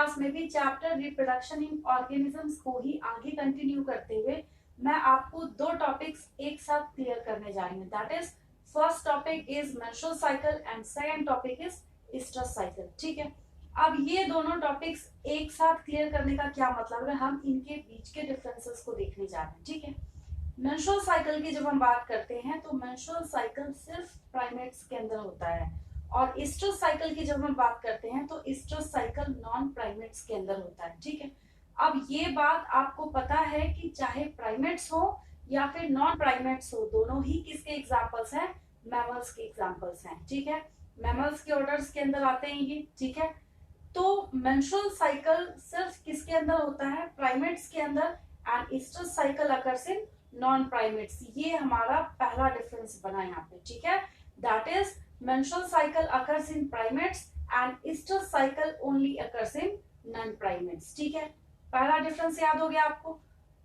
Class में भी chapter reproduction in organisms को ही आगे कंटिन्यू करते हुए मैं आपको दो टॉपिक्स एक साथ क्लियर करने जा रही हूँ। That is first topic is menstrual cycle and second topic is estrous cycle. ठीक है, अब ये दोनों टॉपिक्स एक साथ क्लियर करने का क्या मतलब है, हम इनके बीच के डिफरेंसेस को देखने जा रहे हैं। ठीक है, मेंस्ट्रुअल साइकिल की जब हम बात करते हैं तो मेंस्ट्रुअल साइकिल सिर्फ प्राइमेट्स के अंदर होता है, और एस्ट्रस साइकिल की जब हम बात करते हैं तो एस्ट्रस साइकिल नॉन प्राइमेट्स के अंदर होता है। ठीक है, अब ये बात आपको पता है कि चाहे प्राइमेट्स हो या फिर नॉन प्राइमेट्स हो, दोनों ही किसके एग्जांपल्स हैं, मैमल्स के एग्जांपल्स हैं। ठीक है, मैमल्स के ऑर्डर्स के अंदर आते हैं ये। ठीक है, तो मेंस्ट्रुअल साइकिल सिर्फ किसके अंदर होता है, प्राइमेट्स के अंदर, and estrous cycle occurs in non primates. ये हमारा पहला डिफरेंस बना यहाँ पे। ठीक है, that is menstrual cycle occurs in primates and estrous cycle only occurs in non-primates। ठीक है, पहला डिफरेंस याद हो गया आपको।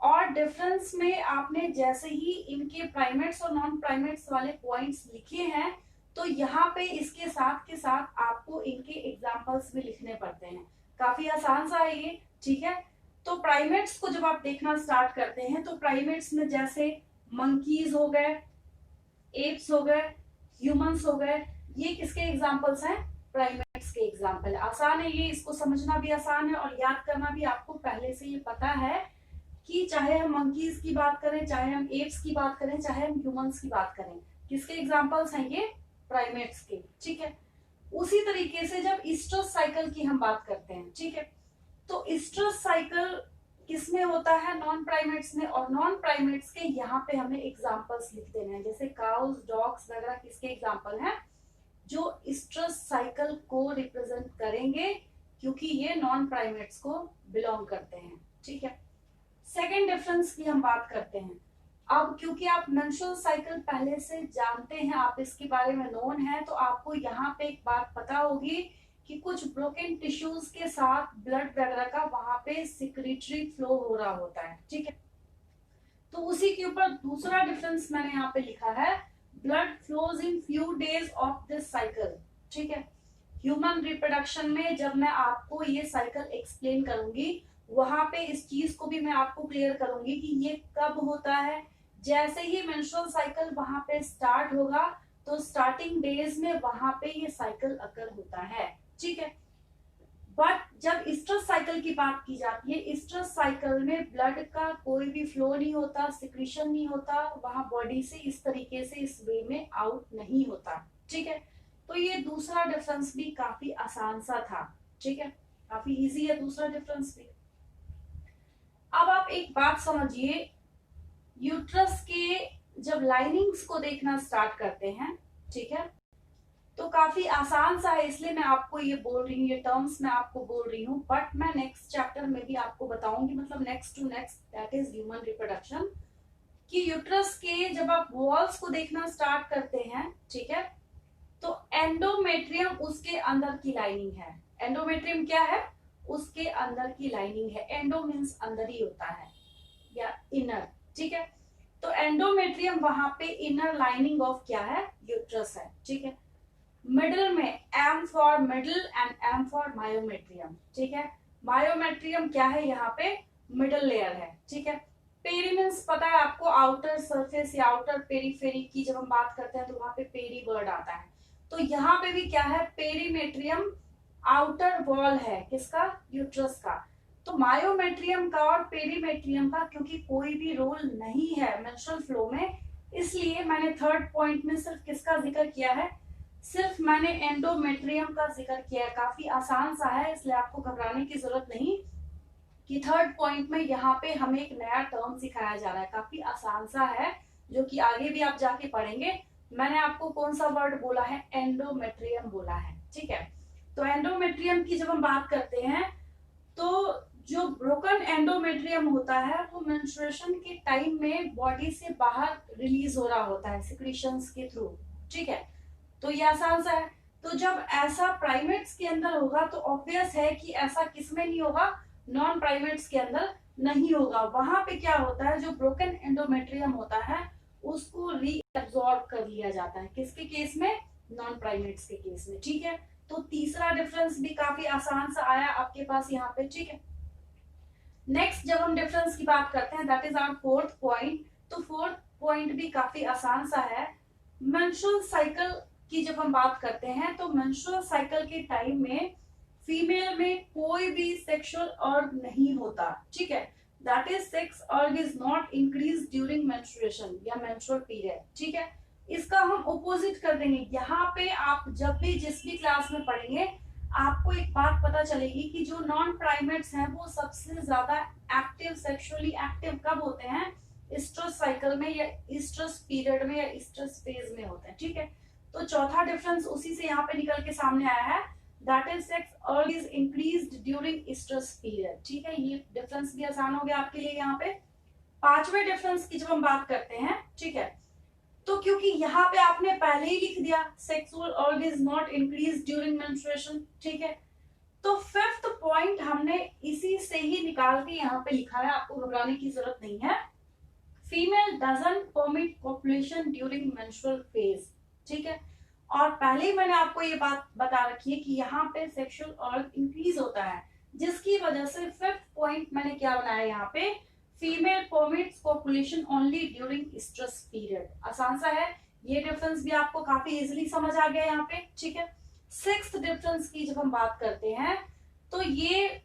और डिफरेंस में आपने जैसे ही इनके प्राइमेट्स और नॉन प्राइमेट्स वाले पॉइंट्स लिखे हैं तो यहाँ पे इसके साथ आपको इनके एग्जांपल्स भी लिखने पड़ते हैं। काफी आसान सा है ये। ठीक है, तो प्राइमेट्स को जब आप देखना स्टार्ट करते हैं तो प्राइमेट्स में जैसे मंकीज हो गए, एप्स हो गए, ह्यूमंस हो गए, ये किसके एग्जांपल्स हैं, प्राइमेट्स के एग्जांपल। आसान है ये, इसको समझना भी आसान है और याद करना भी। आपको पहले से ये पता है कि चाहे हम मंकीज की बात करें, चाहे हम एप्स की बात करें, चाहे हम ह्यूमंस की बात करें, किसके एग्जांपल्स हैं ये, प्राइमेट्स के। ठीक है, उसी तरीके से जब एस्ट्रस साइकिल की हम बात करते हैं, ठीक है, तो एस्ट्रस साइकिल किसमें होता है, नॉन प्राइमेट्स में, और नॉन प्राइमेट्स के यहाँ पे हमें एग्जांपल्स लिख देने हैं। जैसे काउज, डॉग्स वगैरह किसके एग्जांपल हैं, जो एस्ट्रस साइकिल को रिप्रेजेंट करेंगे क्योंकि ये नॉन प्राइमेट्स को बिलोंग करते हैं। ठीक है, सेकेंड डिफरेंस की हम बात करते हैं। अब क्योंकि आप मेंस्ट्रुअल साइकिल पहले से जानते हैं, आप इसके बारे में नोन है, तो आपको यहाँ पे एक बात पता होगी कि कुछ ब्रोकन टिश्यूज के साथ ब्लड वगैरह का वहां पे सिक्रेटरी फ्लो हो रहा होता है। ठीक है, तो उसी के ऊपर दूसरा डिफरेंस मैंने यहाँ पे लिखा है, blood flows in few days of this cycle. ठीक है, ह्यूमन रिप्रोडक्शन में जब मैं आपको ये साइकिल एक्सप्लेन करूंगी वहां पे इस चीज को भी मैं आपको क्लियर करूंगी कि ये कब होता है। जैसे ही मेंस्ट्रुअल साइकिल वहां पे स्टार्ट होगा तो स्टार्टिंग डेज में वहां पे ये साइकिल अकर होता है। ठीक है, बट जब एस्ट्रस साइकिल की बात की जाती है, एस्ट्रस साइकिल में ब्लड का कोई भी फ्लो नहीं होता, सिक्रीशन नहीं होता, वहां बॉडी से इस तरीके से इस वे में आउट नहीं होता। ठीक है, तो ये दूसरा डिफरेंस भी काफी आसान सा था। ठीक है, काफी इजी है दूसरा डिफरेंस भी। अब आप एक बात समझिए, यूट्रस के जब लाइनिंग्स को देखना स्टार्ट करते हैं, ठीक है, तो काफी आसान सा है, इसलिए मैं आपको ये बोल रही हूँ, ये टर्म्स मैं आपको बोल रही हूँ, बट मैं नेक्स्ट चैप्टर में भी आपको बताऊंगी, मतलब next to next, that is human reproduction, कि यूट्रस के जब आप वॉल्स को देखना स्टार्ट करते हैं, ठीक है, तो एंडोमेट्रियम उसके अंदर की लाइनिंग है। एंडोमेट्रियम क्या है, उसके अंदर की लाइनिंग है। एंडो मीन्स अंदर ही होता है या इनर। ठीक है, तो एंडोमेट्रियम वहां पे इनर लाइनिंग ऑफ क्या है, यूट्रस है। ठीक है, मिडिल में M for middle and M for myometrium. ठीक है, मायोमेट्रियम क्या है, यहाँ पे मिडिल लेयर है। ठीक है, पेरी मीन्स पता है आपको, आउटर सरफेस या आउटर पेरीफेरी की जब हम बात करते हैं तो वहां पे पेरी वर्ड आता है। तो यहाँ पे भी क्या है, पेरीमेट्रियम आउटर वॉल है किसका, यूट्रस का। तो मायोमेट्रियम का और पेरीमेट्रियम का क्योंकि कोई भी रोल नहीं है मेंस्ट्रुअल फ्लो में, इसलिए मैंने थर्ड पॉइंट में सिर्फ किसका जिक्र किया है, सिर्फ मैंने एंडोमेट्रियम का जिक्र किया है। काफी आसान सा है, इसलिए आपको घबराने की जरूरत नहीं कि थर्ड पॉइंट में यहाँ पे हमें एक नया टर्म सिखाया जा रहा है। काफी आसान सा है, जो कि आगे भी आप जाके पढ़ेंगे। मैंने आपको कौन सा वर्ड बोला है, एंडोमेट्रियम बोला है। ठीक है, तो एंडोमेट्रियम की जब हम बात करते हैं तो जो ब्रोकन एंडोमेट्रियम होता है वो मेंस्ट्रुएशन के टाइम में बॉडी से बाहर रिलीज हो रहा होता है सिक्रीशंस के थ्रू। ठीक है, तो ये आसान सा है। तो जब ऐसा प्राइमेट्स के अंदर होगा तो ऑब्वियस है कि ऐसा किसमें नहीं होगा, नॉन प्राइमेट्स के अंदर नहीं होगा। वहां पे क्या होता है, जो ब्रोकन एंडोमेट्रियम होता है उसको रीअब्सॉर्ब कर लिया जाता है, किसके केस में, नॉन प्राइमेट्स के केस में। ठीक है, तो तीसरा डिफरेंस भी काफी आसान सा आया आपके पास यहाँ पे, ठीक है। नेक्स्ट जब हम डिफरेंस की बात करते हैं, that is our fourth point. तो फोर्थ पॉइंट भी काफी आसान सा है। मेंस्ट्रुअल साइकिल की जब हम बात करते हैं तो मेंस्ट्रुअल साइकिल के टाइम में फीमेल में कोई भी सेक्सुअल अर्ग नहीं होता, ठीक है। दैट इज सेक्स अर्ग is not increase during menstruation या मेंस्ट्रुअल पीरियड, ठीक है। इसका हम ऑपोजिट कर देंगे। यहाँ पे आप जब भी जिस भी क्लास में पढ़ेंगे आपको एक बात पता चलेगी कि जो नॉन प्राइमेट्स हैं वो सबसे ज्यादा एक्टिव, सेक्सुअली एक्टिव कब होते हैं, इस्ट्रस साइकिल में या इस्ट्रस पीरियड में या इस्ट्रस फेज में होते हैं, ठीक है। तो चौथा डिफरेंस उसी से यहाँ पे निकल के सामने आया है, दैट इज सेक्स अर्ग इज इंक्रीज्ड ड्यूरिंग इस्ट्रस पीरियड, ठीक है। ये डिफरेंस भी आसान हो गया आपके लिए यहाँ पे। पांचवें डिफरेंस की जब हम बात करते हैं, ठीक है, तो क्योंकि यहाँ पे आपने पहले ही लिख दिया सेक्सुअल अर्ग is not increase during menstruation, ठीक है। तो फिफ्थ पॉइंट हमने इसी से ही निकाल के यहाँ पे लिखा है, आपको घबराने की जरूरत नहीं है। Female doesn't permit copulation during menstrual phase, ठीक है। और पहले ही मैंने आपको ये बात बता रखी है कि यहाँ पे सेक्सुअल अर्ग इंक्रीज होता है, जिसकी वजह से फिफ्थ पॉइंट मैंने क्या बनाया यहाँ पे, female permits copulation only during stress period. आसान सा है, ये डिफरेंस भी आपको काफी इजीली समझ आ गया यहाँ पे, ठीक है। सिक्स्थ डिफरेंस की जब हम बात करते हैं तो ये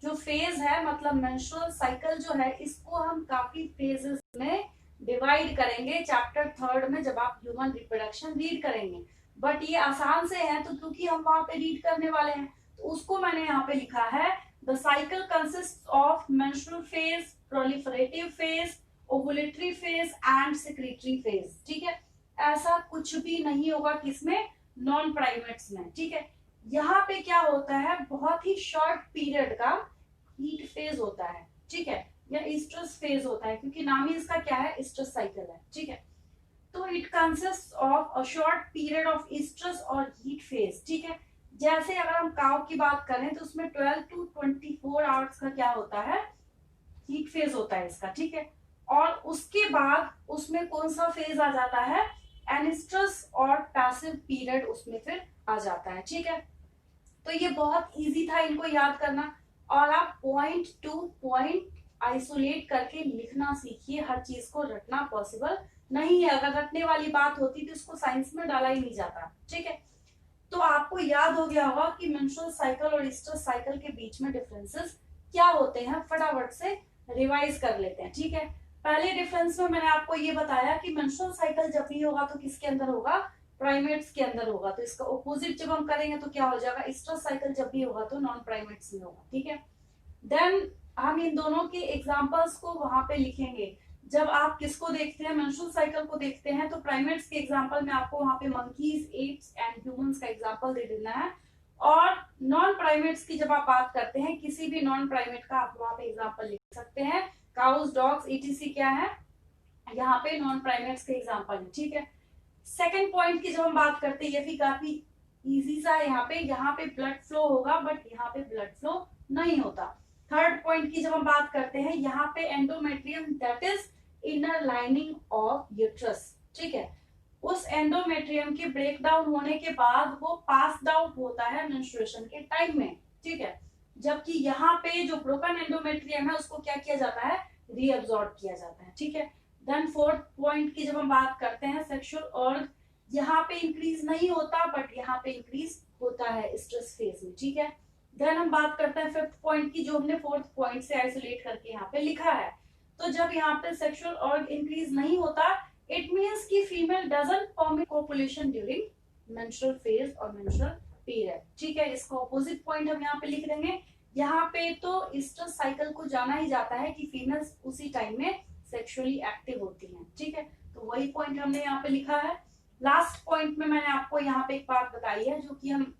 जो फेज है, मतलब मेंस्ट्रुअल साइकिल जो है, इसको हम काफी फेजेस में डिवाइड करेंगे चैप्टर थर्ड में जब आप ह्यूमन रिप्रोडक्शन रीड करेंगे। बट ये आसान से है तो क्योंकि हम वहां पे रीड करने वाले हैं तो उसको मैंने यहाँ पे लिखा है, the cycle consist of menstrual phase, proliferative phase, ovulatory phase and secretary phase, ठीक है। ऐसा कुछ भी नहीं होगा किसमें, नॉन प्राइमेट्स में, ठीक है। यहाँ पे क्या होता है, बहुत ही शॉर्ट पीरियड का हीट फेज होता है, ठीक है, या इस्ट्रस फेज होता है, क्योंकि नाम ही इसका क्या है, इस्ट्रस साइकिल है, ठीक है। तो it consist of a short period of इस्ट्रस और हीट फेज, ठीक है। जैसे अगर हम काउ की बात करें तो उसमें 12 to 24 आवर्स का क्या होता है, हीट फेज होता है इसका, ठीक है। और उसके बाद उसमें कौन सा फेज आ जाता है, एनिस्ट्रस और पैसिव पीरियड उसमें फिर आ जाता है, ठीक है। तो ये बहुत इजी था इनको याद करना, और आप पॉइंट टू पॉइंट आइसोलेट करके लिखना सीखिए। हर चीज को रटना पॉसिबल नहीं है, अगर रटने वाली बात होती तो इसको साइंस में डाला ही नहीं जाता, ठीक है। तो आपको याद हो गया होगा कि मेंस्ट्रुअल साइकिल और इस्ट्रस साइकिल के बीच में डिफरेंसेस क्या होते हैं, फटाफट से रिवाइज कर लेते हैं, ठीक है। पहले डिफरेंस में मैंने आपको ये बताया कि मेंस्ट्रुअल साइकिल जब भी होगा तो किसके अंदर होगा, प्राइमेट्स के अंदर होगा। तो इसका ऑपोजिट जब हम करेंगे तो क्या हो जाएगा, इस्ट्रस साइकिल जब भी होगा तो नॉन प्राइमेट्स में होगा, ठीक है। देन हम इन दोनों के एग्जांपल्स को वहां पे लिखेंगे। जब आप किसको देखते हैं, मेंस्ट्रुअल साइकिल को देखते हैं, तो प्राइमेट्स के एग्जांपल में आपको वहां पे मंकीज, एप्स एंड ह्यूमंस का एग्जांपल दे देना है। और नॉन प्राइमेट्स की जब आप बात करते हैं, किसी भी नॉन प्राइमेट का आप वहां पे एग्जांपल लिख सकते हैं। काउस, डॉग्स, ईटीसी क्या है, यहाँ पे नॉन प्राइमेट्स के एग्जांपल है, ठीक है। सेकेंड पॉइंट की जब हम बात करते हैं, ये भी काफी इजी सा है। यहाँ पे ब्लड फ्लो होगा बट यहाँ पे ब्लड फ्लो नहीं होता। थर्ड पॉइंट की जब हम बात करते हैं, यहाँ पे endometrium, that is inner lining of uterus, ठीक है। उस एंडोमेट्रियम के ब्रेक डाउन होने के बाद वो पास आउट होता है मेंस्ट्रुएशन के टाइम में, ठीक है। जबकि यहाँ पे जो ब्रोकन एंडोमेट्रियम है उसको क्या किया जाता है, रीअब्सॉर्ब किया जाता है, ठीक है। देन फोर्थ पॉइंट की जब हम बात करते हैं, सेक्सुअल अर्ग यहाँ पे इंक्रीज नहीं होता बट यहाँ पे इंक्रीज होता है स्ट्रेस फेज में, ठीक है। देन हम बात करते हैं फिफ्थ पॉइंट की, जो हमने फोर्थ पॉइंट से आइसोलेट करके यहाँ पे लिखा है। तो जब यहाँ पे सेक्सुअल अर्ग इंक्रीज नहीं होता, इट मीन्स कि female doesn't permit copulation during menstrual phase और मेंस्ट्रुअल पीरियड, ठीक है। इसका ऑपोजिट पॉइंट हम यहाँ पे लिख देंगे। यहाँ पे तो इस्ट्रस साइकिल को जाना ही जाता है कि फीमेल्स उसी टाइम में सेक्सुअली एक्टिव होती हैं, ठीक है। तो वही पॉइंट हमने यहाँ पे लिखा है। लास्ट पॉइंट में मैंने आपको यहाँ पे एक बात बताई है, जो कि हम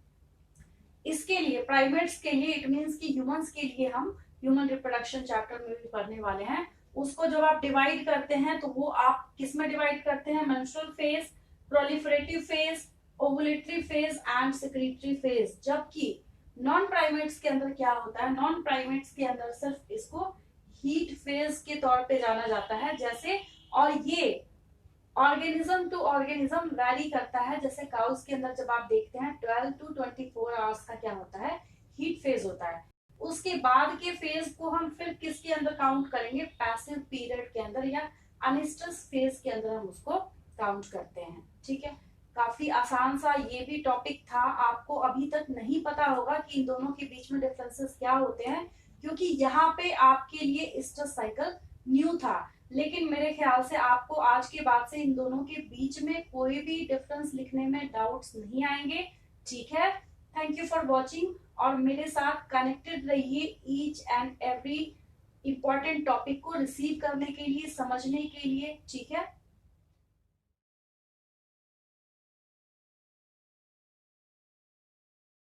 इसके लिए प्राइमेट्स के लिए, इट मीन्स कि ह्यूमंस के लिए हम ह्यूमन रिप्रोडक्शन चैप्टर में भी पढ़ने वाले हैं। उसको जब आप डिवाइड करते हैं तो वो आप किस में डिवाइड करते हैं, menstrual phase, proliferative phase, ovulatory phase and secretary phase. जबकि नॉन प्राइमेट्स के अंदर क्या होता है, नॉन प्राइमेट्स के अंदर सिर्फ इसको हीट फेज के तौर पे जाना जाता है। जैसे, और ये ऑर्गेनिज्म टू ऑर्गेनिज्म वैरी करता है। जैसे काउस के अंदर जब आप देखते हैं 12 टू 24 आवर्स का क्या होता है, हीट फेज होता है। उसके बाद के फेज को हम फिर किसके अंदर काउंट करेंगे, पैसिव पीरियड के अंदर या अनिस्टस फेज के अंदर हम उसको काउंट करते हैं। ठीक है, काफी आसान सा ये भी टॉपिक था। आपको अभी तक नहीं पता होगा कि इन दोनों के बीच में डिफरेंसेस क्या होते हैं, क्योंकि यहाँ पे आपके लिए स्ट्रेस साइकिल न्यू था। लेकिन मेरे ख्याल से आपको आज के बाद से इन दोनों के बीच में कोई भी डिफरेंस लिखने में डाउट्स नहीं आएंगे। ठीक है, थैंक यू फॉर वॉचिंग, और मेरे साथ कनेक्टेड रहिए each and every important topic को रिसीव करने के लिए, समझने के लिए। ठीक है।